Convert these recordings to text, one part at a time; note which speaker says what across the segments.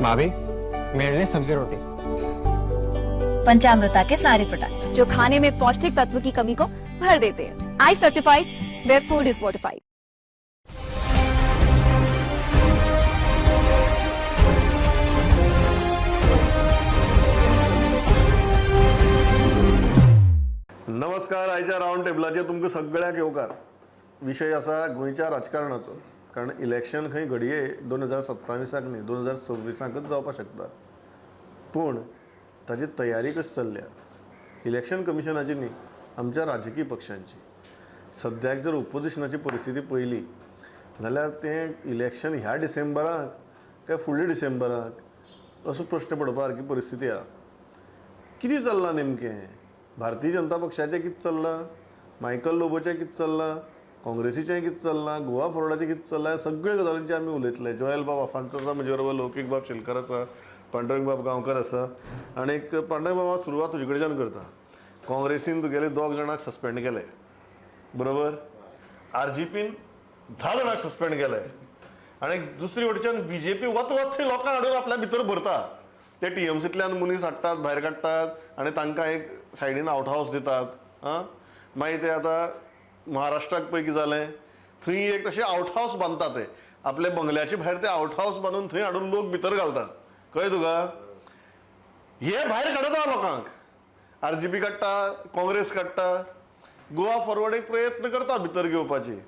Speaker 1: भाभी मेरे लिए सब्जी रोटी।
Speaker 2: पंचामृता के सारे प्रोडक्ट्स
Speaker 3: जो खाने में पौष्टिक तत्व की कमी को भर देते हैं। I certified, where food is fortified.
Speaker 4: नमस्कार. आयच्या रावंड टेबलाचेर तुमकां सगळ्यांक येवकार. विशय आसा गोंयच्या राजकारणाचो. कारण इलेक्शन खंय घडये 2027 न्ही 2026 जावपाक शकता. पूण ताची तयारी कशी चल्ल्या इलेक्शन कमिशनाची न्ही, आमच्या राजकीय पक्षांची. सद्याक जर ओपोजिशनाची परिस्थिती पळयली जाल्यार तें इलेक्शन ह्या डिसेंबराक काय फुडल्या डिसेंबराक असो प्रश्न पडपासारकी परिस्थिती आसा. कितें चल्लां नेमकें? भारतीय जनता पक्षाचें कितें चल्लां, मायकल लोबोचें कितें चल्लां, काँग्रेसीचें कितें चल्लां, गोवा फॉरवर्डाचें कितें चल्लां, ह्या सगळ्या गजालींचेर आमी उलयतले. जॉयल बाब आफांस आसा, म्हजे बरोबर लौकीक बाब शेलकर आसा, पांडुरंग बाब गांवकर आसा. आनी एक पांडुरंग बाबा सुरवात तुजे कडच्यान करता. काँग्रेसीन तुगेले 2 जाणांक सस्पेंड केले, बरोबर. RGPन 10 जाणांक सस्पेंड केले. आनी दुसरी वटेच्यान BJP वत थंय लोकांक हाडून आपल्या भितर भरता. ते TMCंतल्यान मनीस हाडटात, भायर काडटात आनी तांकां एक सायडीन आवट हावस दितात. मागीर ते आतां महाराष्ट्राक पळय कितें जालें, थंय एक तशें आवट हावस बांदतात. ते आपले बंगल्याचे भायर ते आवट हावस बांदून थंय हाडून लोक भितर घालतात. कळ्ळें तुका? हे भायर काडता लोकांक. RGP काडटा, काँग्रेस काडटा, गोवा फॉरवर्ड एक प्रयत्न करता भितर घेवपाची.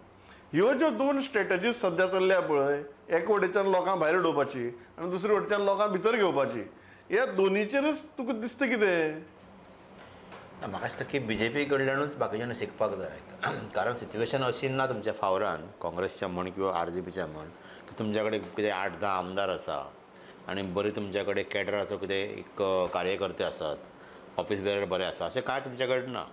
Speaker 4: ह्यो ज्यो 2 स्ट्रॅटजीज सद्या चल्ल्या पळय, एक वटेच्यान लोकांक भायर उडोवपाची आनी दुसरे वटेच्यान लोकांक भितर घेवपाची, ह्या दोनीचेरच तुका दिसता कितें?
Speaker 5: म्हाका दिसता की BJP कडल्यानूच बाकीच्यांनी शिकपाक जाय. कारण सिच्युएशन अशी ना तुमच्या फावरान, काँग्रेसच्या म्हण किंवा RGPच्या म्हण, की तुमच्या कडेन कितें 8-10 आमदार आसा आनी बरी तुमच्या कडेन कॅडराचो कितें एक कार्यकर्ते आसात, ऑफिस बेरर बरें आसा, अशें कांय तुमच्या कडेन ना.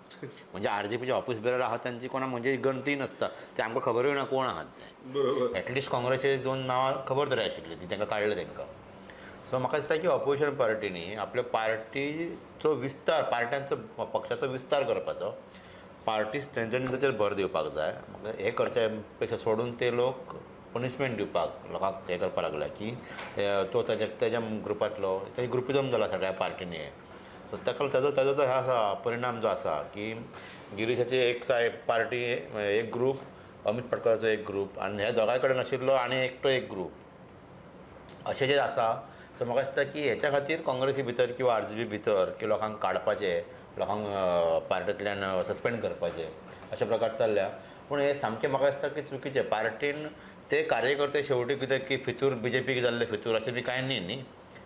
Speaker 5: म्हणजे RGPचे ऑफिस बेरर आहात त्यांची कोणा म्हणजे गणती नसता. ते आमकां खबरूय ना कोण आहात ते.
Speaker 4: बरोबर.
Speaker 5: एटलिस्ट काँग्रेसचे 2 नांवां खबर तरी आशिल्ली, ती तांकां काडले तांकां. सो म्हाका दिसता की ऑपोजिशन पार्टीनी आपल्या पार्टीचो विस्तार, पार्ट्यांचो पक्षाचो विस्तार करपाचो, पार्टी स्ट्रेंथनिंगाचेर भर दिवपाक जाय. म्हाका हे करचे पेक्षा सोडून ते लोक पनिशमेंट दिवपाक लोकांक हे करपाक लागल्या की तो तेज्या ग्रुपांतलो तेजे ग्रुपिजम जाला सगळ्या पार्टीनी. सो ताका तेजो जो हे आसा परिणाम जो आसा की गिरीशाची एक पार्टी एक ग्रूप, अमित पाटकराचो एक ग्रूप आनी ह्या दोगांय कडेन आशिल्लो आनी एकटो एक ग्रूप अशें जें आसा. सो म्हाका दिसता की हेच्या खातीर काँग्रेसी भितर किंवा RGP भितर की लोकांक काडपाचें, लोकांक पार्टींतल्यान सस्पेंड करपाचें अशे प्रकार चल्ल्या. पूण हे सामकें म्हाका दिसता की चुकीचें. पार्टीन ते कार्यकर्ते शेवटी कितें की फितूर BJP जाल्ले फितूर अशें बी कांय न्ही.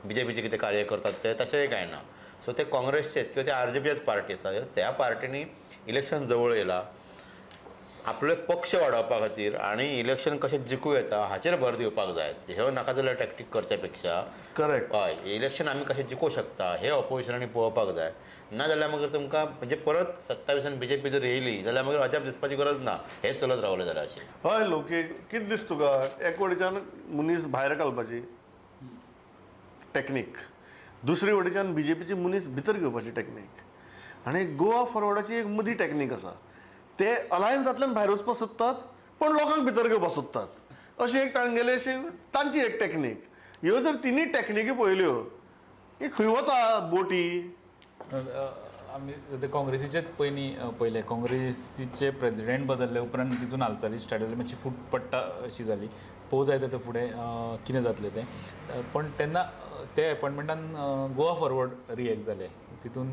Speaker 5: BJPचे कितें कार्य करतात ते तशेंय कांय ना. सो ते काँग्रेसचे किंवा ते RGPचेच पार्टी आसा, त्या पार्टीनी इलेक्शन जवळ येयला, आपले पक्ष वाडोवपा खातीर आनी इलेक्शन कशें जिखूं येता हाचेर भर दिवपाक जाय. ह्यो नाका जाल्यार टॅक्टीक करचे पेक्षा
Speaker 4: करेक्ट.
Speaker 5: हय, इलेक्शन आमी कशें जिखूं शकता हे ऑपोजिशनांनी पळोवपाक जाय. ना जाल्यार मागीर तुमकां म्हणजे परत 27 BJP जर येयली जाल्यार मागीर अजाप दिसपाची गरज ना. हेच चलत रावलें जाल्यार अशें.
Speaker 4: हय लौकीक, कितें दिसता तुका? एक वटेच्यान मनीस भायर घालपाची टॅक्नीक, दुसरे वटेच्यान BJPची मनीस भितर घेवपाची टॅक्नीक आनी गोवा फॉरवर्डाची एक मदीं टॅक्नीक आसा. ते अलायन्सांतल्यान भायर वचपाक सोदतात पण लोकांक भितर घेवपाक सोदतात. अशी एक तांगेले अशी तांची एक टॅक्नीक. ह्यो जर तिनी टॅक्निकी पळयल्यो ही खंय वता बोटी?
Speaker 6: आमी ते काँग्रेसीचेच पयले काँग्रेसीचे प्रेसिडेंट बदलले उपरांत तितून हालचाली स्टार्ट जाली, मातशी फूट पडटा अशी जाली. पळोवंक जाय तें फुडें कितें जातलें तें. पण तेन्ना ते अपॉयंटमेंटान गोवा फॉरवर्ड रिएक्ट जाले. तितून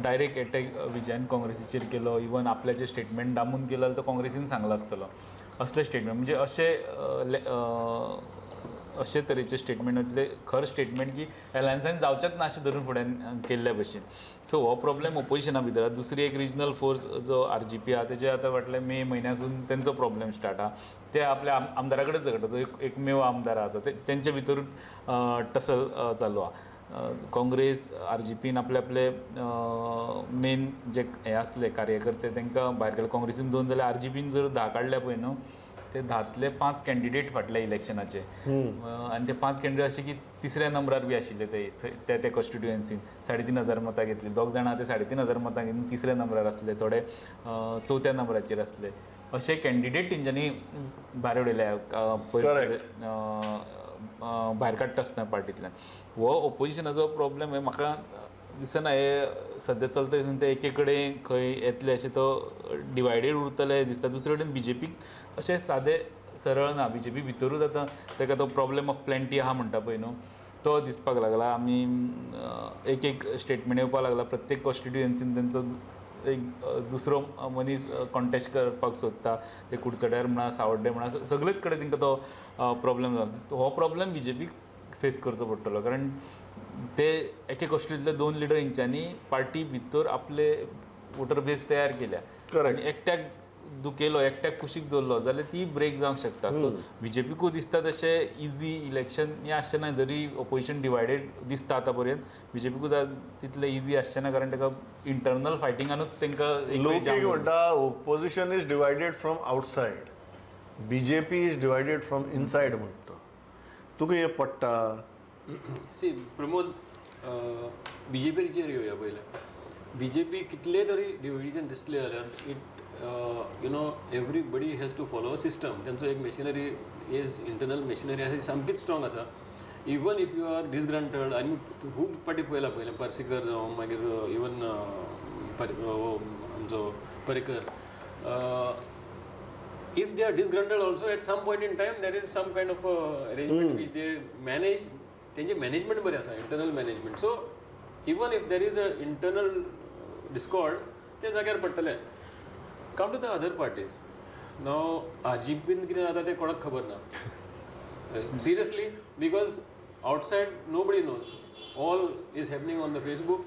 Speaker 6: डायरेक्ट एटॅक विजयान काँग्रेसीचेर केलो. इवन आपले जे स्टेटमेंट दामून केलो तो काँग्रेसीन सांगलो आसतलो. असले स्टेटमेंट म्हणजे अशे तरेचे स्टेटमेंटांतले खर स्टेटमेंट की अलायन्सान जावचेच ना अशें धरून फुड्यान केल्ल्या भशेन. सो हो प्रॉब्लेम ओपोजिशना भितर. दुसरी एक रिजनल फोर्स जो RGP आहा तेजे आतां फाटल्या मे म्हयन्यासून तेंचो प्रॉब्लेम स्टार्ट आहा. ते आपल्या आमदारा कडेन झगडटा. जो एकमेव आमदार आहा तो तेंचे भितर टसल चालू आहा. काँग्रेस RGPन आपले मेन जे हे आसले कार्यकर्ते तांकां भायर केले. काँग्रेसीन 2 जाल्यार RGPन जर 10 काडल्या पळय न्हू, ते 10तले 5 कॅन्डिडेट फाटल्या इलेक्शनाचे. आनी ते 5 कॅन्डिडेट अशे की 3ऱ्या नंबरार बी आशिल्ले ते कॉन्स्टिट्युएन्सीन. 3,500 मतां घेतली. 2 जाणां ते 3,500 मतां घेवन 3ऱ्या नंबरार आसले, थोडे 4थ्या नंबराचेर आसले. अशे कॅन्डिडेट तेंच्यांनी भायर उडयले. भायर काडटा आसतना पार्टींतल्यान हो ओपोजिशनाचो प्रॉब्लेम हे म्हाका दिसना हे सद्या चलता ते एके कडेन खंय येतले अशें तो डिवायडेड उरतले दिसता. दुसरे कडेन BJPक अशें सादें सरळ ना. BJP भितरूच आतां ताका तो प्रॉब्लेम ऑफ प्लेंटी आहा म्हणटा पळय न्हू तो दिसपाक लागला. आमी एक स्टेटमेंट येवपाक लागला प्रत्येक कॉन्स्टिट्युएन्सीन तेंचो एक दुसरो मनीस कॉन्टेस्ट करपाक सोदता. ते कुडचड्यार म्हणा सावड्डे म्हणा सगळेच कडेन तांकां तो प्रॉब्लेम जाला. हो प्रॉब्लेम BJPक फेस करचो पडटलो कारण ते एके कॉन्स्टिट्युएंसींतले 2 लिडर हेंच्यांनी पार्टी भितर आपले वोटर बेस तयार केल्या
Speaker 4: Correct.
Speaker 6: आनी एकट्याक दुखेलो एकट्याक कुशीक दवरलो जाल्यार ती ब्रेक जावंक शकता. सो BJPकूय दिसता तशें इजी इलेक्शन हें आसचें ना. जरी ओपोजिशन डिवायडेड दिसता आतां पर्यंत BJPकूय तितलें इजी आसचें ना कारण ताका इंटरनल फायटिंगानूच तांकां
Speaker 4: लोक एक म्हणटा opposition is divided from outside, BJP is divided from inside म्हणटा. तुका हें पडटा?
Speaker 2: सी प्रमोद BJPचेर येवया पयलें. BJP कितले तरी डिविजन दिसले जाल्यार it everybody has to follow a system. तेंचो एक मेशिनरी इज इंटरनल मेशिनरी आसा ती सामकीच स्ट्रॉंग आसा. Even if you are disgruntled आनी खूब पाटी पयला पयलें पर्सिकर जावं मागीर इवन आमचो Parrikar if they are disgruntled also at some point in time there is some kind of arrangement which they manage. त्यांचे मॅनेजमेंट बरें आसा internal management. So even if there is a internal discord ते जाग्यार पडटलें. Come to the other parties नाव RGPन कितें जाता तें कोणाक खबर ना seriously because outside nobody knows. All is happening on the Facebook.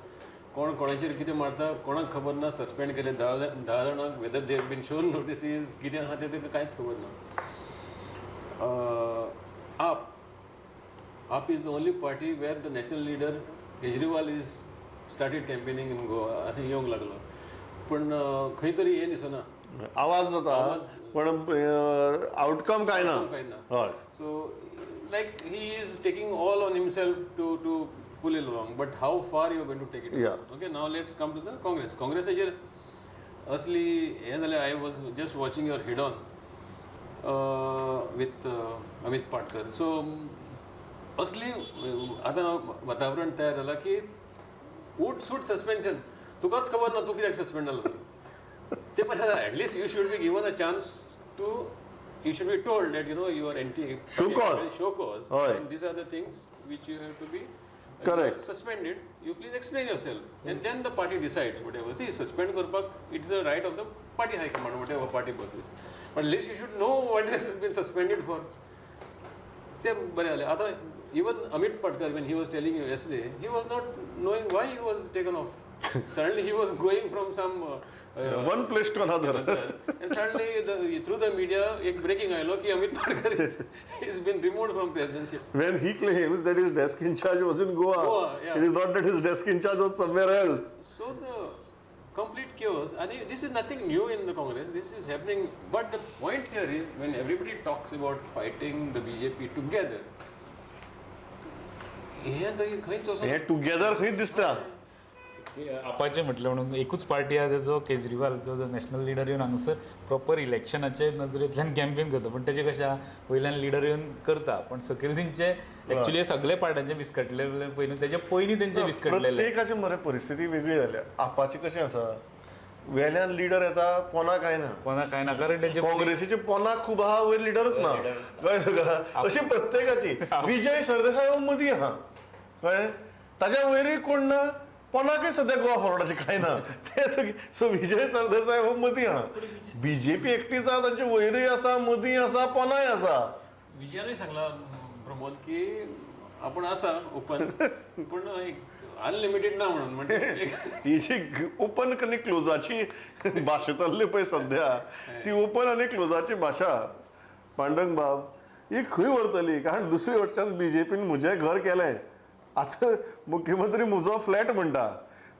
Speaker 2: कोण कोणाचेर कितें मारता कोणाक खबर ना. सस्पेंड केले 10 जाणांक whether they have been shown notices कितें आहा तें ताका कांयच खबर ना. AAP is the only party where the national leader Kejriwal is started campaigning in Goa अशें येवंक लागलो. पण खंय तरी हें दिसना.
Speaker 4: आवाज जाता पण आउटकम काय ना. हय.
Speaker 2: So like he is taking all on himself to pull it along. But how far you are going to take it?
Speaker 4: Yeah.
Speaker 2: Okay, now let's come to the Congress. Congressaचेर असली हें जालें. I was just watching your head on with Amit Patkar. So असली आतां वातावरण तयार जाला की उट सूट सस्पेन्शन. तुकाच खबर ना तूं कित्याक सस्पेंड जालो ते. पण at least you should be given a chance to you should be told that you are anti
Speaker 4: Show cause.
Speaker 2: Show cause
Speaker 4: हय.
Speaker 2: And these are the things which you have to be
Speaker 4: Correct.
Speaker 2: Suspended. You please explain yourself and then the party decides whatever. See suspend करपाक it's a right of the party high command whatever party basis. But least you should know what has bin suspended for. ते बरें जालें. आतां even Amit Patkar, when he was telling you yesterday, he was not knowing why he was taken off. Suddenly he was going from some
Speaker 4: one place to another.
Speaker 2: And suddenly through the media एक breaking आयलो की Amit Patkar is been removed from presidency.
Speaker 4: When he claims that his desk in charge was in Goa,
Speaker 2: yeah.
Speaker 4: it is not that his desk in charge was somewhere else.
Speaker 2: So the complete chaos. And this is nothing new in the Congress. This is happening. But the point here is when everybody talks about fighting the BJP together,
Speaker 4: हे together खंय दिसता.
Speaker 6: आपाचें म्हटलें म्हणून एकूच party आहा जो केजरीवाल जो national leader येवन हांगासर प्रॉपर इलेक्शनाचे नजरेंतल्यान कॅम्पेन करता. पण तेजें कशें आहा वयल्यान लिडर येवन करता पण सकयल तेंचे एक्चुली सगळे पार्ट्यांचे विस्कटले पयलीं तेजे पयलीं तेंचे विस्कटलेले.
Speaker 4: प्रत्येकाची मरे परिस्थिती वेगळी जाल्या. आपाची कशें आसा वेल्यान लिडर येता पोना काय ना.
Speaker 6: कोणा काय ना कारण तेंचे
Speaker 4: काँग्रेसीचे पोनाक खूब आहा वयर लिडरूच ना. कळ्ळें. अशी प्रत्येकाची. विजय सरदेसाय मदीं आहा कळ्ळें. ताच्या वयरूय कोण ना. पोनाकय सद्या गोवा फॉरवर्डाचे काय ना. सो विजय सरदेसाय हो मदीं आहा. BJP एकटीच आहा तांचे वयरूय आसा मदीं आसा पोनाय आसा.
Speaker 2: विजयानूय सांगला प्रमोद की आपण आसा ओपन पण एक अनलिमिटेड ना म्हणून. म्हणजे
Speaker 4: ही जी ओपन आनी क्लोजाची भाशा चल्ली पळय सद्या ती ओपन आनी क्लोजाची भाशा पांडुरंग बाब ही खंय व्हरतली. कारण दुसरे वटच्यान BJPन म्हजें घर केलें. आतां मुख्यमंत्री म्हजो फ्लॅट म्हणटा.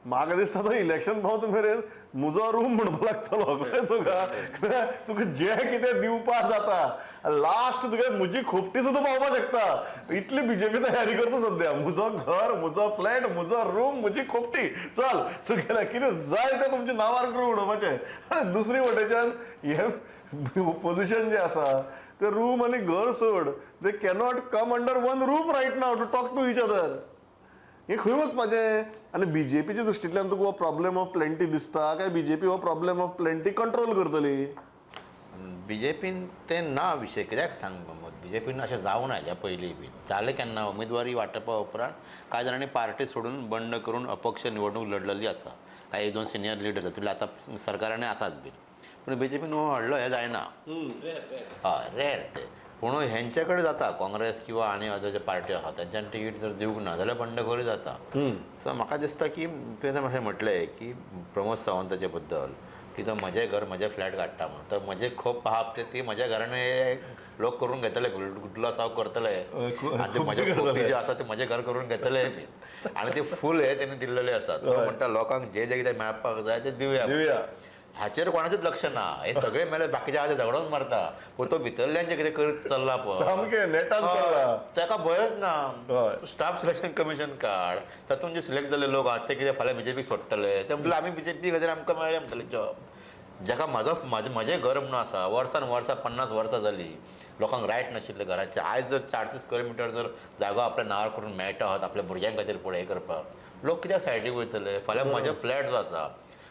Speaker 4: म्हाका दिसता तो इलेक्शन पावता मेरेन म्हजो रूम म्हणपाक लागतलो कळ्ळें तुका जें कितें दिवपाक जाता लास्ट तुगे म्हजी खोपटी सुद्दां पावपाक शकता इतली बीजेपी तयारी करता सद्या म्हजो घर म्हजो फ्लॅट म्हजो रूम म्हजी खोपटी चल तुगेलें कितें जाय तें तुमच्या नांवार करून उडोवपाचें आनी दुसरी वटेच्यान हें ओपोजिशन जें आसा ते रूम आनी घर सोड दे cannot come under one roof right now to talk to each other हें खंय वचपाचें आनी बीजेपीच्या दृश्टींतल्यान तुका हो प्रॉब्लेम ऑफ प्लेंटी दिसता काय बीजेपी हो प्रॉब्लेम ऑफ प्लेंटी कंट्रोल करतली
Speaker 5: बीजेपीन ते ना विशय कित्याक सांग बीजेपीन अशें जावं ना हेज्या पयलीं बी जालें केन्ना उमेदवारी वांटपा उपरांत कांय जाणांनी पार्टी सोडून बंड करून अपक्ष निवडणूक लढलेली आसा कांय एक दोन सिनियर लिडर्स तितले आतां सरकारांनी आसात बीन पूण बीजेपीन हो हाडलो हें जायना हय रेर ते पूण हेंचे कडेन जाता काँग्रेस किंवा आनी अदर जे पार्टी आसा तेंच्यान तिकीट जर दिवंक ना जाल्यार बंडखोरी जाता सो म्हाका दिसता की तुवें मातशें म्हटलें की प्रमोद सावंताचे बद्दल की तो म्हजें घर म्हजें फ्लॅट काडटा म्हणून तर म्हजें खोप आहा ते ती म्हज्या घरान लोक करून घेतले गुडलो साव करतले आनी ते म्हजे खोपी जे आसा ते म्हजें घर करून घेतले बी आनी ते फूल हे तेणी दिल्लेले आसा तो म्हणटा लोकांक जे जे कितें मेळपाक जाय ते दिवया हाचेर कोणाचेंच लक्ष ना हे सगळे मेले बाकीच्या हाचे झगडोन मारता पूण तो भितरल्यांचे कितें करीत चल्ला पळय
Speaker 4: सामकें नेटान चल्ला
Speaker 5: ताका भंयच ना स्टाफ सिलेक्शन कमिशन काड तातूंत जे सिलेक्ट जाल्ले लोक आहात ते कितें फाल्यां बीजेपीक सोडटले ते म्हणटले आमी बीजेपी खातीर आमकां मेळ्ळें म्हणटले जॉब जाका म्हजें घर म्हणून आसा वर्सान वर्सां 50 वर्सां जालीं लोकांक रायट नाशिल्ले घराचे आयज जर 400 स्क्वेअर मिटर जर जागो आपल्या नांवार करून मेळटा आहात आपल्या भुरग्यां खातीर फुडें करपाक लोक कित्याक सायडीक वयतले फाल्यां म्हजे फ्लॅट जो आसा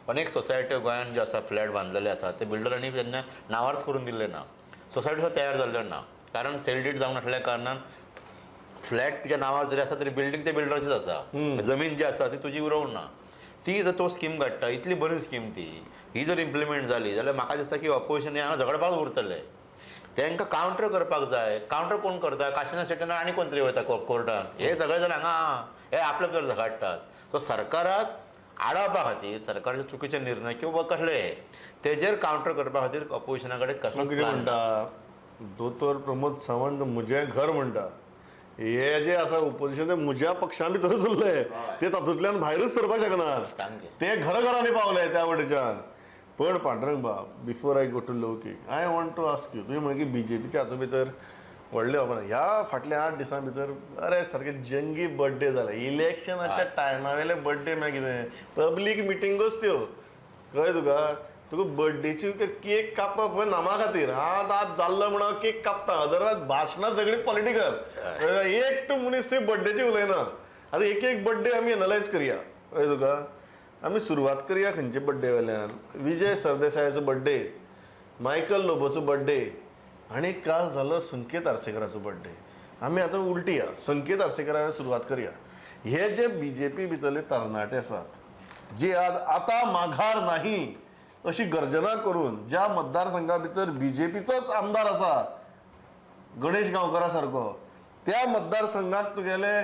Speaker 5: अनेक सोसायटी गोंयांत जे आसा फ्लॅट बांदलेले आसा ते बिल्डरांनी तेन्ना नांवारच करून दिल्ले ना सोसायटी सुद्दां तयार जाल्ल्यो ना कारण सेल डीड जावंक नासल्या कारणान फ्लॅट तुज्या नांवार जरी आसा तरी बिल्डींग ते बिल्डराचीच आसा जमीन जी आसा ती तुजी उरोवंक ना ती जर तो स्कीम काडटा इतली बरी स्कीम ती ही जर इम्प्लिमेंट जाली जाल्यार म्हाका दिसता की ऑपोजिशन हांगा झगडपाक उरतले तांकां कावंटर करपाक जाय कावंटर कोण करता काशिना सेटना आनी कोण तरी वयता कोर्टान हे सगळे जाण हांगा हे आपल्या भितर झगडटात सो सरकाराक आडावपा खातीर सरकारचे चुकीचे निर्णय किंवा कसले तेजेर कावंटर करपा खातीर ऑपोजिशना कडेन कसलो
Speaker 4: कितें म्हणटा दोतोर प्रमोद सावंत म्हजें घर म्हणटा हे जे आसा ओपोजिशन ते म्हज्या पक्षां भितरूच उरले ते तातूंतल्यान भायरूच सरपाक शकनात ते घरांनी पावले त्या वटेच्यान पण पांडुरंग बाब before I go to Laukik I want to ask you तुवें म्हण की बीजेपीच्या हातूंत भितर व्हडले खबर ह्या फाटल्या 8 दिसां भितर अरे सारके जंगी बर्थडे जाले इलेक्शनाच्या टायमा वेले बर्थडे मागीर कितें पब्लीक मिटिंगूच त्यो कळ्ळें तुका बर्थडेची केक कापप पळय नामा खातीर आज जाल्लो म्हणून केक कापता अदरवायज भाशणां सगळीं पॉलिटिकल एक मनीस थंय बर्थडेची उलयना आतां एक बर्थडे आमी एनालायज करया कळ्ळें तुका आमी सुरवात करया खंयचे बर्थडे वेल्यान विजय सरदेसायाचो बर्थडे मायकल लोबोचो बर्थडे आनी काल जालो संकेत आर्सेकराचो बर्थडे आमी आतां उलटी या संकेत आर्सेकरान सुरवात करया हे जे बीजेपी भितरले तरणाटे आसात जे आज आतां माघार नाही अशी गर्जना करून ज्या मतदारसंघा भितर बीजेपीचोच आमदार आसा गणेश गांवकारा सारको त्या मतदारसंघाक तुगेले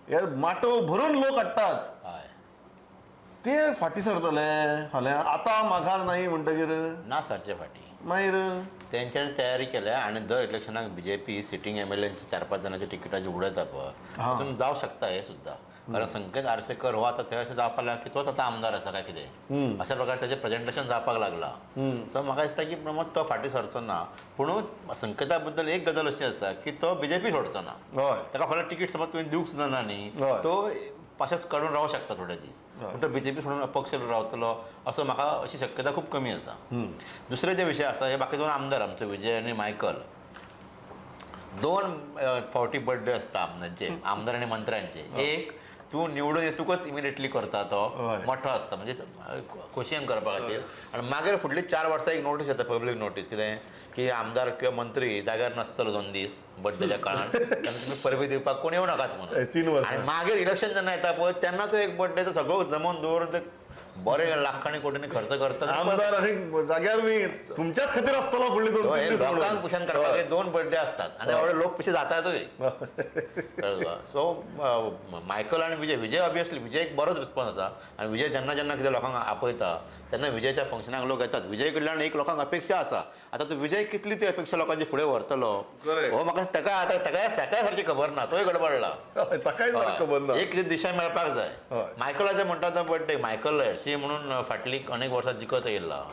Speaker 4: हे माटो भरून लोक हाडटात ते फाटी सरतले फाल्यां आतां माघार नाही म्हणटकीर
Speaker 5: ना सरचे फाटी
Speaker 4: मागीर
Speaker 5: तेंच्यानी तयारी केल्या आणि दर इलेक्शनाक बीजेपी सिटींग एमएलएची 4-5 जणांच्या तिकिटाची उडयता पळय तातूंत जावं शकता हे सुद्दां कारण संकेत आर्सेकर हो आतां थंय अशें जावपाक लागला की तोच आतां आमदार आसा काय कितें अशा प्रकारे तेजें प्रेजेंटेशन जावपाक लागला सो म्हाका दिसता की प्रमोद तो फाटी सरचो ना पूण संकेता बद्दल एक गजाल अशी आसा की तो बीजेपी सोडचो ना ताका फाल्यां तिकीट समज तुवें दिवंक सुद्दां ना न्ही तो पाशेच काडून रावूंक शकता थोडे दीस पूण तो बीजेपी सोडून अपक्ष रावतलो असो म्हाका अशी शक्यता खूब कमी आसा दुसरे जे विशय आसा हे बाकी 2 आमदार आमचे विजय आनी मायकल 2 फावटी बर्थडे आसता आमदार आनी मंत्र्यांचे एक तूं निवडून येतूकच इमिडिएटली करता तो मोठो आसता म्हणजे खोशयेन करपा खातीर आनी मागीर फुडली 4 वर्सां एक नोटीस येता पब्लीक नोटीस कितें की आमदार किंवा मंत्री जाग्यार नासतलो 2 दीस बर्थडेच्या काळान तेन्ना तुमी परबी दिवपाक कोण येवं नाकात म्हणून
Speaker 4: 3 वर्सां
Speaker 5: आनी मागीर इलेक्शन जेन्ना येता पळय तेन्नाचो एक बर्थडेचो सगळो जमोवन दवरून ते बरे लाखांनी कोटींनी खर्च करता
Speaker 4: आमदार आनी जाग्यार मी तुमच्याच खातीर आसतलो फुडली 2-3 दीस
Speaker 5: लोकांक कुशान काडपाक 2 बर्थडे असतात आणि एवढे लोक पिशे जातातूय सो मायकल आनी विजय ऑबियसली विजय एक बरोच रिस्पॉन्स आसा आनी विजय जेन्ना जेन्ना कितें लोकांक आपयता तेन्ना विजयच्या फंक्शनाक लोक येतात. विजय कडल्यान एक लोकांक अपेक्षा आसा. आतां तो विजय कितली ती अपेक्षा लोकांची फुडें व्हरतलो हो म्हाका ताका सारकी खबर ना. तोय गडबडला.
Speaker 4: ताकाय खबर ना.
Speaker 5: एक कितें दिशा मेळपाक जाय. मायकलाचे म्हणटा तो बर्थडे मायकल हॅर्सी म्हणून फाटली अनेक वर्सां जिखत येयला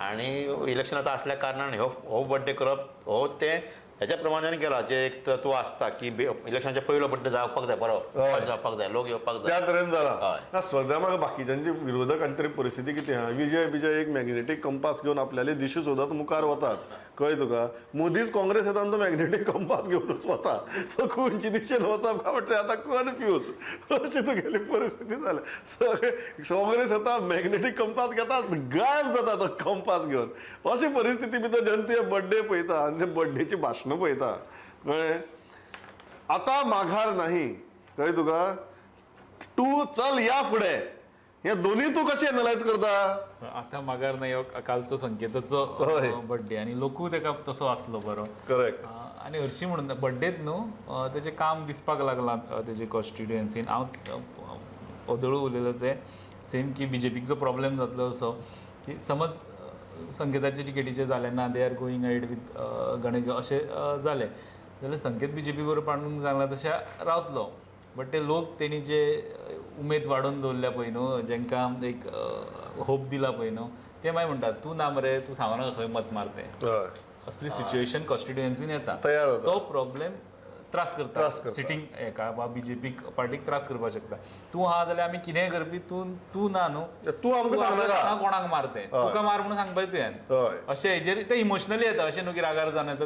Speaker 5: आनी इलेक्शन आतां आसल्या कारणान हो बर्थडे करप हो ते हेच्या प्रमाणान केला. जे एक तत्व आसता की इलेक्शनाच्या पयलो बर्थडे जावपाक जाय बरो जावपाक जाय लोक येवपाक जाय
Speaker 4: त्या तरेन जाला ना. सद्या म्हाका बाकीच्यांची विरोधकांची तरी परिस्थिती कितें आहा. विजय एक मॅग्नेटीक कंपास घेवन आपल्याले दिशा सोदत मुखार वतात. कळ्ळें तुका. मोदीच काँग्रेस येता आनी तो मॅग्नेटीक कंपास घेवनूच वता. सो खंयची दिशेन वचप काय म्हणटा आतां कन्फ्यूज अशी तुगेली परिस्थिती जाल्या. सगळे काँग्रेस येता मॅग्नेटीक कंपास घेता गायब जाता तो कंपास घेवन. अशी परिस्थिती भितर जनते बर्थडे पळयता आनी ते बर्थडेची भाशणां पळयता. कळ्ळें. आतां माघार नाही. कळ्ळें तुका. तूं चल या फुडें हे दोन्ही तू कशी एनालायज करता.
Speaker 6: आता माघार नाही हो कालचो संकेताचो बर्थडे आणि लोकूय ताका तसो आसलो बरो.
Speaker 4: करेक्ट.
Speaker 6: आणि हरशी म्हणून बर्थडेत न्हू तेजें काम दिसपाक लागलां तेजे कॉन्स्टिट्युएन्सीन. हांव ओदळू उलयलो ते सेम की बीजेपीचो प्रॉब्लेम जातलो असो की समज संकेताचे टिकेटीचे जाले ना they are going ahead with Ganesh अशें जालें जाल्यार संकेत बीजेपी बरोबर पाडूंक जालां तशें रावतलो. बट ते लोक तेणी जे उमेद वाडोवन दवरल्या पळय न्हू जेंकां एक होप दिला पळय न्हू ते मागीर म्हणटात तूं ना मरे तूं सांगना खंय मत मारतें. असली सिच्युएशन कॉन्स्टिट्युएन्सीन येता. तो प्रॉब्लेम त्रास करता सिटींग हेका वा बीजेपी पार्टीक त्रास करपाक शकता. तूं आहा जाल्यार आमी कितेंय करपी तूं ना न्हू
Speaker 4: तूं आमकां सांगनाका
Speaker 6: कोणाक मारतें तुका मार म्हणून सांगपाक तुवें अशें हेजेर ते इमोशनली येता. अशें न्हू की रागार जावन येता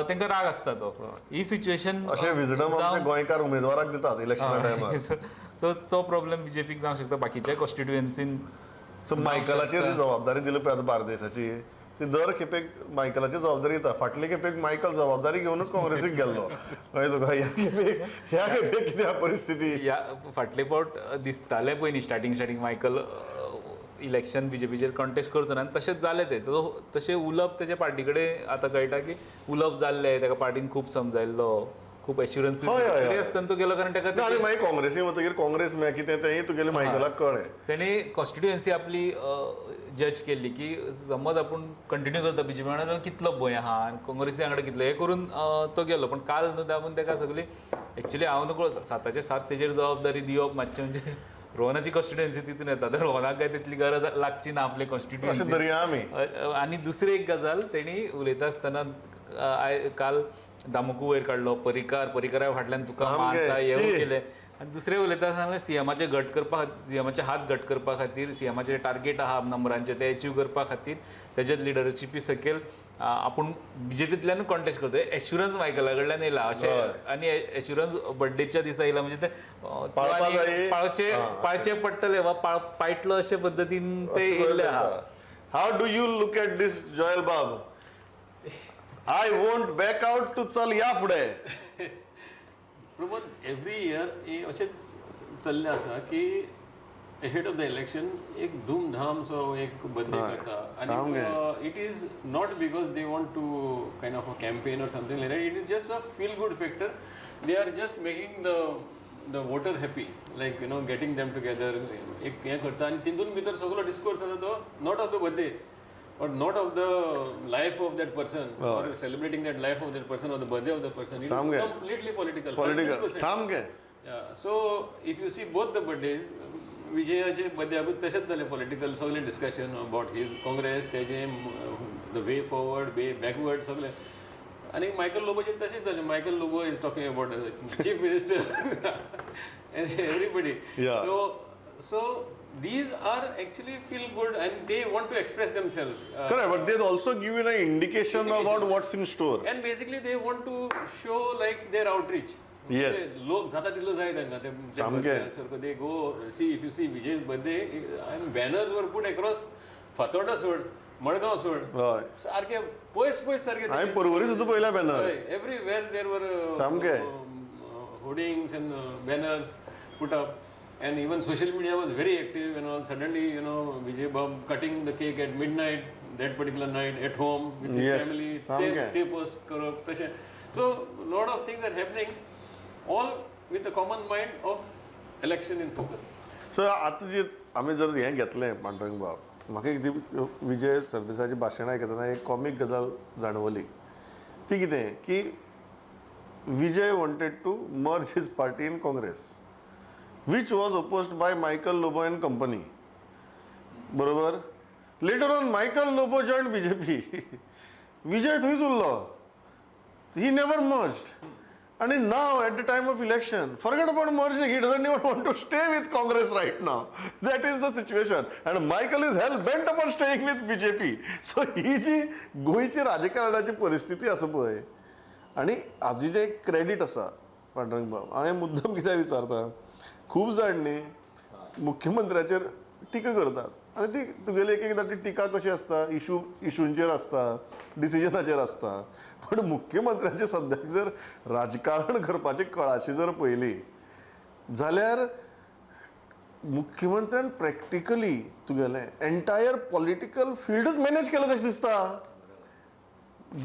Speaker 6: तेंकां राग आसता तो. ही सिच्युएशन
Speaker 4: अशें विजडम आमच्या गोंयकार उमेदवाराक दितात इलेक्शना टायमार.
Speaker 6: तो प्रॉब्लेम बीजेपीक जावंक शकता बाकीच्या कॉन्स्टिट्युएन्सीन.
Speaker 4: सो मायकलाचेर जी जबाबदारी दिली पळय बार्देसाची ती दर खेपेक मायकलाची जबाबदारी येता. फाटले खेपेक मायकल जबाबदारी घेवनूच काँग्रेसीक गेल्लो. कळ्ळें तुका. ह्या खेपेक कितें परिस्थिती.
Speaker 6: ह्या फाटले फावट दिसताले पयलीं स्टार्टींग मायकल इलेक्शन बीजेपीचेर कॉन्टेस्ट करचो ना आनी तशेंच जालें तें. तशें उलप तेजे पार्टी कडेन आतां कळटा की उलप जाल्लें ताका पार्टीन खूब समजायल्लो खूब एश्युरन्स आसतना तो गेलो कारण ताका
Speaker 4: आनी मागीर काँग्रेसी वतकीर काँग्रेस कितें तें तुगेलें मायकलाक कळ्ळें.
Speaker 6: तेणी कॉन्स्टिट्युएन्सी आपली जज केल्ली की समज आपूण कंटिन्यू करता बीजेपी वांगडा जाल्यार कितलो भंय आहा आनी काँग्रेसी वांगडा कितलो हे करून तो गेलो. पण काल न्हू आपूण ताका सगळी एक्चुली हांव नकळो 7/7 तेजेर जबाबदारी दिवप मातशें म्हणजे रोहनाची कॉन्स्टिट्युएन्सी तितून येता तर रोहनाक काय तितली गरज लागची ना आपले कॉन्स्टिट्युएन्सी. आनी दुसरी एक गजाल तेणी उलयता आसतना काल दामुकू वयर काडलो परिकारा फाटल्यान तुका मारता हें केलें. आनी दुसरें उलयता सांगलें सीएमाचे सीएमाचे हात घट करपा खातीर सीएमाचे टार्गेट आहा नंबरांचे ते अचीव करपा खातीर तेजे लिडरशिपी सकयल आपूण बीजेपींतल्यानूच कॉन्टेस्ट करता. एश्युरन्स मायकला कडल्यान येयला अशें आनी एश्युरन्स बर्थडेच्या दिसा येयला म्हणजे ते पाळचे पडटले वा पायटलो अशे पद्दतीन ते येयल्ले आहा.
Speaker 4: How do you look at this Joel बाब. I won't back out to चल या फुडें.
Speaker 2: प्रमोद एवरी इयर हे अशेंच चल्लें आसा की ahead of the election एक धूमधाम सो एक बर्थडे करता आनी it is not because they want to kind of a campaign or something like that. It is just a feel good factor. They are just making the voter happy, like getting them together. एक हे करता आनी तितून भितर सगळो discourse आसा तो not of the birthday or not of the life of that person or celebrating that life of that person or the birthday of the person. It is completely political. So if you see both the birthdays, विजयाचे बर्थडेकूच तशेंच जालें political सगळें discussion about his Congress तेजे the way forward way backward सगळें. आनी Michael लोबोचें तशेंच जालें. Michael Lobo is talking about chief minister end everybody. So these are actually feel good and they want to express themselves.
Speaker 4: Correct, but they also give you an indication about what's in store.
Speaker 2: And basically they want to show like their outreach.
Speaker 4: Yes.
Speaker 2: लोक जाता तितलो जाय तेंकां ते they go see. If you see Vijay's birthday and banners were put across Fatorda सोड मडगांव सोड सारके पयस सारके
Speaker 4: हांवें परवरी सुद्दां पयल्या बॅनर.
Speaker 2: एवरीवेर देर वर hoardings and banners put up. And even social media was very active. Suddenly Vijay Bab cutting the cake at midnight that particular night at home with his family. They post karop. So lot of things are happening. All with a common mind of election in focus.
Speaker 4: So आतां जी आमी जर हें घेतलें पांडुरंग बाब, म्हाका एक ती विजय सरदेसायचें भाशण आयकतना एक कॉमीक गजाल जाणवली. ती कितें की Vijay wanted to merge his party in Congress, which was opposed by Michael Lobo and company. बरोबर. Later on, Michael Lobo joined BJP. Vijay थंयच उरलो. He never merged. And now, at the time of election, forget about merging. He doesn't even want to stay with Congress right now. That is the situation. And Michael is hell bent upon staying with BJP. So ही जी गोंयची राजकारणाची परिस्थिती आसा पळय, आनी हाजी जे credit आसा पांडुरंग बाब, हांवें मुद्दम कित्याक विचारता, खूब जाण न्ही मुख्यमंत्र्याचेर टिका करतात आनी ती तुगेली एक एकदां ती टिका कशी आसता, इशूंचेर आसता, डिसिजनाचेर आसता. पण मुख्यमंत्र्याचे सद्याक जर राजकारण करपाची कळाशी जर पळयली जाल्यार मुख्यमंत्र्यान प्रॅक्टिकली तुगेलें एंटायर पॉलिटिकल फिल्डच मॅनेज केलो कशें दिसता.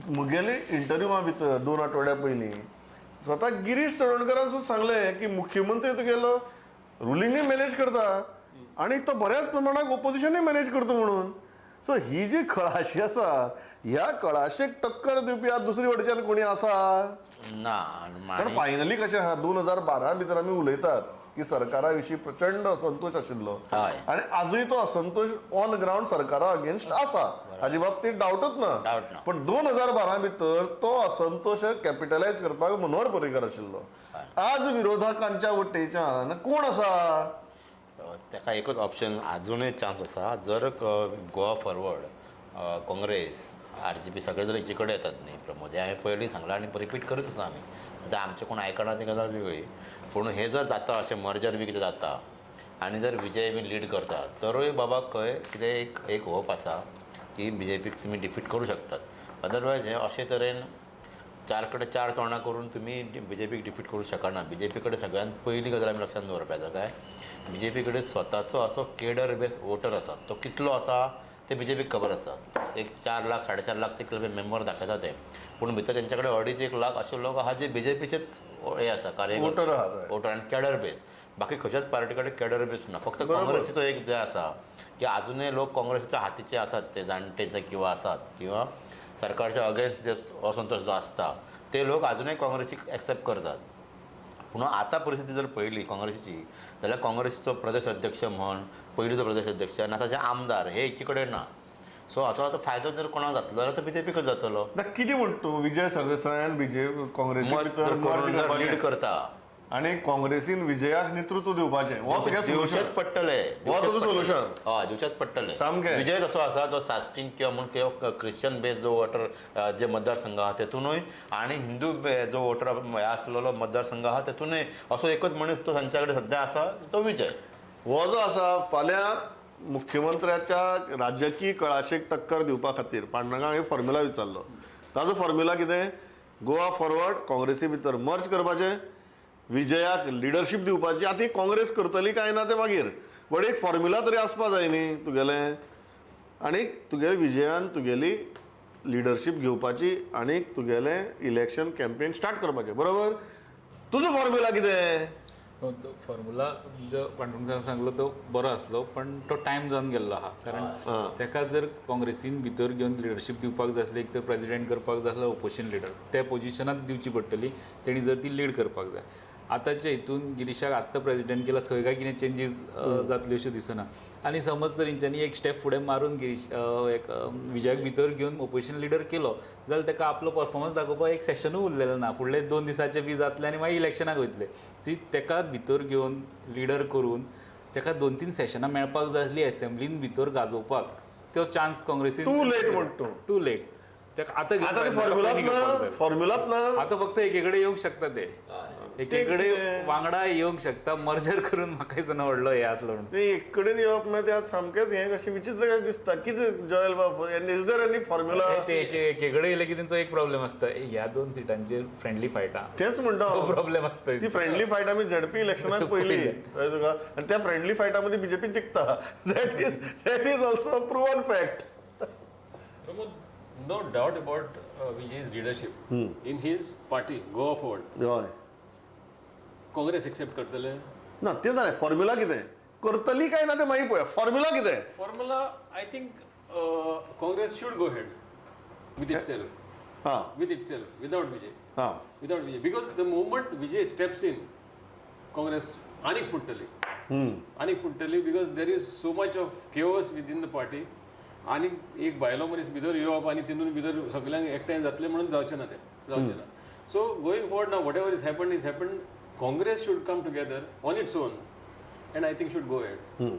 Speaker 4: मुगेले इंटरव्यूआ भितर 2 आठवड्या पयलीं स्वता गिरीश चोडणकरान सुद्दां सांगलें की मुख्यमंत्री तुगेलो रुलिंगूय मॅनेज करता आनी तो बऱ्याच प्रमाणात ऑपोजिशनूय मॅनेज करता म्हणून. सो ही जी कळाशी आसा, ह्या कळाशेक टक्कर दिवपी आज दुसरी वटेच्यान कोणी आसा
Speaker 5: ना.
Speaker 4: कारण फायनली कशें आहा 2012 भितर आमी उलयतात की सरकारा विशीं प्रचंड असंतोष आशिल्लो
Speaker 5: हय.
Speaker 4: आनी आजूय तो असंतोष ऑन ग्रावंड सरकारा अगेन्स्ट आसा, हाजे बाबतींत डावटूच
Speaker 5: Doubt
Speaker 4: ना.
Speaker 5: ना.
Speaker 4: पण 2012 भितर तो असंतोष कॅपिटलायज करपाक मनोहर पर्रीकर आशिल्लो. आज विरोधकांच्या वटेच्यान कोण आसा?
Speaker 5: ताका एकच ऑप्शन अजूनय चान्स आसा. जर गोवा फॉरवर्ड, काँग्रेस, RGP सगळे जर हेचे कडेन येतात न्ही, प्रमोद हांवें पयलीं सांगलां आनी रिपीट करत आसा आमी. आतां आमचे कोण आयकना ती गजाल वेगळी, पूण हे जर जाता अशें मर्जर बी कितें जाता आनी जर विजय बी लीड करता तरूय बाबा खंय कितें एक होप आसा की BJPक तुमी डिफीट करूं शकतात. अदरवायज हे अशे तरेन 4 कडेन 4 तोंडां करून तुमी BJPक डिफीट करूं शकना. BJP कडेन सगळ्यान पयली गजाल आमी लक्षांत दवरपाचो काय, BJP कडेन स्वताचो असो केडर बेस वोटर आसा. तो कितलो आसा ते BJPक खबर आसा. एक 4 लाख 4.5 लाख ते मेंबर दाखयता ते, पूण भितर तेंच्या कडेन 2.5 लाख अशे लोक आहा जे BJPचेच हे आसा
Speaker 4: Voter आहा.
Speaker 5: वोटर आनी कॅडर बेस. बाकी खंयच्याच पार्टी कडेन कॅडर बेस ना. फक्त काँग्रेसीचो एक जे आसा की अजूनय लोक काँग्रेसीच्या हातीचे आसात, ते जाणटे जे किंवा आसात किंवा सरकारच्या अगेन्स्ट जे असंतोष जो आसता ते लोक अजूनय काँग्रेसीक एक्सेप्ट करतात. पूण आतां परिस्थिती जर पळयली काँग्रेसीची जाल्यार काँग्रेसीचो प्रदेश अध्यक्ष म्हण, पयलींचो प्रदेश अध्यक्ष आनी आतांचे आमदार हे एकी कडेन ना. सो हाचो आतां फायदो जर कोणाक जातलो जाल्यार तो BJPकच जातलो.
Speaker 4: कितें म्हणटा विजय सरदेसायान काँग्रेसी भितर मर्ज
Speaker 5: लीड करता
Speaker 4: आनी काँग्रेसीन विजयाक नेतृत्व दिवपाचें हो सगळें
Speaker 5: दिवचेच
Speaker 4: सोल्युशन.
Speaker 5: पडटले.
Speaker 4: हो तुजो सोल्युशन.
Speaker 5: हय, दिवचेच पडटले.
Speaker 4: सामकें.
Speaker 5: विजय असो आसा जो सास्टींग किंवा म्हण किंवा क्रिश्चन बेस जो वोटर जे मतदारसंघ आहा तेतूनय आनी हिंदू जो वोटर हे आसलेलो मतदारसंघ आहा तेतूनय असो एकच मनीस तो तांच्या कडेन सद्या आसा, तो विजय.
Speaker 4: हो जो आसा फाल्यां मुख्यमंत्र्याच्या राजकीय कळाशेक टक्कर दिवपा खातीर पांडुरंगाक एक फॉर्म्युला विचारलो. ताजो फॉर्म्युला कितें? गोवा फॉरवर्ड काँग्रेसी भितर मर्ज करपाचें, विजयाक लिडरशीप दिवपाची. आतां काँग्रेस करतली काय ना ते मागीर, बट एक फॉर्म्युला तरी आसपा जाय न्ही तुगेलें. आनीक तुगेले विजयान तुगेली लिडरशीप घेवपाची आनीक तुगेलें इलेक्शन कॅम्पेन स्टार्ट करपाचें. बरोबर? तुजो फॉर्म्युला कितें?
Speaker 6: तो फॉर्म्युला जो पांडुरंग सांगलो तो बरो आसलो, पण तो टायम जावन गेल्लो आहा. कारण ताका जर काँग्रेसीन भितर घेवन लिडरशीप दिवपाक जाय आसली, एक तर प्रेजिडेंट करपाक जाय आसल्यार ओपोजिशन लिडर त्या पोजिशनांत दिवची पडटली, तेणी जर ती लीड करपाक जाय. आतांच्या हितून गिरीशाक आत्तां प्रेजिडेंट केला, थंय काय कितें चेंजीस जातल्यो अश्यो दिसना. आनी समज जर हेंच्यांनी एक स्टेप फुडें मारून गिरीश एक विजयाक भितर घेवन ओपोजिशन लिडर केलो जाल्यार ताका आपलो परफॉर्मन्स दाखोवपाक एक सेशनूय उरलेलें ना. फुडले 2 दिसाचे बी जातले आनी मागीर इलेक्शनाक वयतले. ती ताका भितर घेवन लिडर करून ताका 2-3 सेशनां मेळपाक जाय आसली एसेंब्लीन भितर गाजोवपाक. तो चान्स काँग्रेसीन
Speaker 4: टू लेट म्हणटा.
Speaker 6: Too late.
Speaker 4: आतां फॉर्म्युलाच ना.
Speaker 6: आतां फक्त एकेकडे येवंक शकता ते, एकेकडे वांगडा येवंक शकता. मर्जर करून म्हाका दिसना व्हडलो हे आसलो म्हणून.
Speaker 4: ते एक कडेन येवप ना, ते आतां सामकेंच हें कशें विचित्र कशें दिसता. कितें जॉयल बाब इज देयर एनी फॉर्म्युला?
Speaker 6: ते एकेकडे येयले की तेंचो एक प्रॉब्लेम आसता, ह्या 2 सिटांचेर फ्रेंडली फायट आहा,
Speaker 4: तेच म्हणटा
Speaker 6: तो प्रॉब्लेम आसता.
Speaker 4: ती फ्रेंडली फायट आमी ZP इलेक्शनाक पयली कळ्ळें तुका, आनी त्या फ्रेंडली फायटा मदीं BJP जिखता. That is also proven fact.
Speaker 2: No doubt about Vijay's leadership in his party, Goa Forward.
Speaker 4: हय.
Speaker 2: काँग्रेस एक्सेप्ट करतले
Speaker 4: ना ते जालें फॉर्म्युला कितें करतली काय ना ते मागीर पळया फॉर्म्युला कितें
Speaker 2: formula I think Congress should go head with it self
Speaker 4: हां
Speaker 2: विदाउट विजय
Speaker 4: हां
Speaker 2: without Vijay. Because the moment Vijay steps in, Congress anik futtali. Anik futtali because there is so much of chaos within the party. आणि एक बायलो मनीस भितर येवप आनी तितून भितर सगळ्यांक एकठांय जातले म्हणून जावचें ना तें जावचें ना so going forward now what ever is happened Congress should come together on its own and I think should go head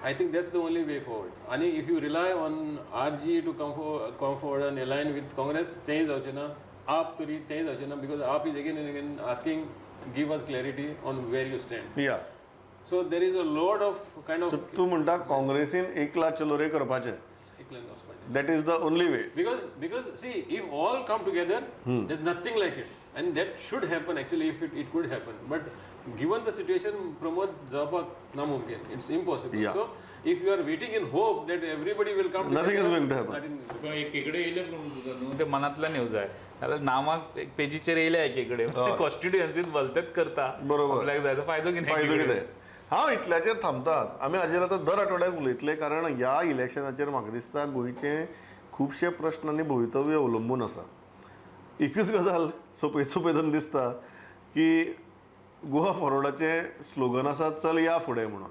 Speaker 2: I think that's the only way forward. And if you rely on RG to come forward and align with Congress, तें जावचें ना आप तरी तें जावचें ना because आप is again and again asking give us clarity on where you stand.
Speaker 4: या
Speaker 2: So there is a lot of kind of
Speaker 4: तूं म्हणटा काँग्रेसीन एकला चलो रे करपाचें
Speaker 2: Eklan Osman.
Speaker 4: That is the only way
Speaker 2: Because see if all come together there's nothing like it and that should happen actually if it could happen but given the situation Pramod जावपाक नामुमकीन it's impossible.
Speaker 4: Yeah.
Speaker 2: So if you are waiting in hope that everybody will come
Speaker 4: Nothing is
Speaker 2: together,
Speaker 4: going to happen.
Speaker 2: nothing will happen.
Speaker 6: एकीकडे येयले न्हू ते मनांतल्यान येवं जाय जाल्यार नामाक एक पेजीचेर येयल्या एकीकडे कॉन्स्टिट्युएन्सीत भलतेच करता
Speaker 4: बरोबर.
Speaker 6: आपल्याक जाय तो फायदो
Speaker 4: फायदो
Speaker 6: कितें
Speaker 4: कितें हांव इतल्याचेर थांबतात आमी हाजेर आतां दर आठवड्याक उलयतले कारण ह्या इलेक्शनाचेर म्हाका दिसता गोंयचे खुबशे प्रश्न आनी भवितव्य अवलंबून आसा एकूच गजाल सोपयतन दिसता की गोवा फॉरवर्डाचें स्लोगन आसा चल या फुडें म्हणून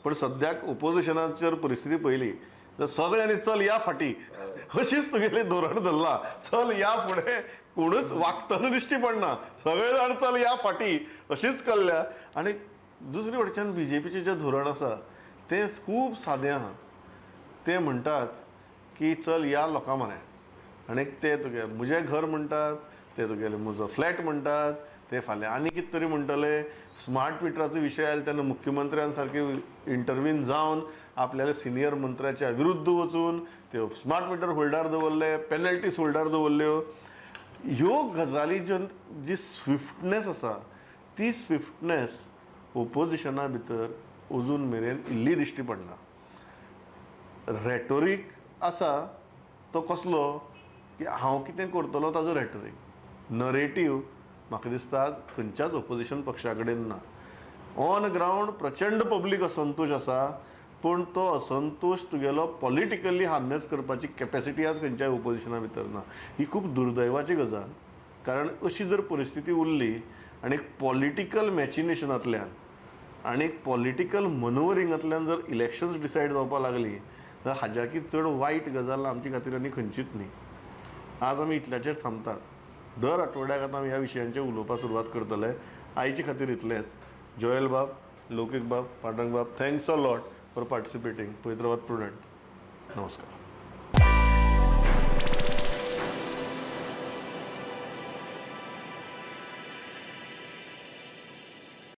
Speaker 4: पण सद्याक ओपोजिशनाचेर परिस्थिती पयली तर सगळ्यांनी चल या फाटी अशीच तुगेली धोरण धरला चल या फुडें कोणूच वागतना दिश्टी पडना सगळे जाण चल या फाटी अशीच कल्ल्या आनी दुसरे वटेच्यान BJPचें जें धोरण आसा तें खूब सादें आहा ते म्हणटात की चल या लोकां म्हऱ्या आनी ते तुगे म्हजें घर म्हणटात ते तुगेले म्हजो फ्लॅट म्हणटात ते फाल्यां आनी कितें तरी म्हणटले स्मार्ट मिटराचो विशय आयलो तेन्ना मुख्यमंत्र्यान सारके इंटरव्हीन जावन आपल्याला सिनियर मंत्र्याच्या विरुद्ध वचून ते स्मार्ट मिटर होल्डार दवरले पेनल्टीज होल्डार दवरल्यो ह्यो गजाली ज्यो जी स्विफ्टनेस आसा ती स्विफ्टनेस ओपोजिशना भितर अजून मेरेन इल्ली दिश्टी पडना रॅटोरीक आसा तो कसलो की हांव कितें करतलो ताजो रॅटोरीक नरेटीव म्हाका दिसता खंयच्याच ओपोजिशन पक्षा कडेन ना ऑन ग्रावंड प्रचंड पब्लीक असंतोश आसा पूण तो असंतोश तुगेलो पॉलिटिकली हार्नेस करपाची कॅपॅसिटी आज खंयच्याय ओपोजिशना भितर ना ही खूब दुर्दैवाची गजाल कारण अशी जर परिस्थिती उरली आनी पॉलिटिकल मॅचिनेशनांतल्यान आनी पॉलिटिकल मनोवरिंगांतल्यान जर इलेक्शन्स डिसायड जावपाक लागली तर हाज्याकी चड वायट गजाल आमचे खातीर आनी खंयचीच न्ही आज आमी इतल्याचेर थांबतात दर आठवड्याक आतां आमी ह्या विशयांचेर उलोवपाक सुरवात करतले आयचे खातीर इतलेंच जोयल बाब लौकीक बाब पांडुरंग बाब thanks a lot for participating पवित्राबाद प्रुडंट नमस्कार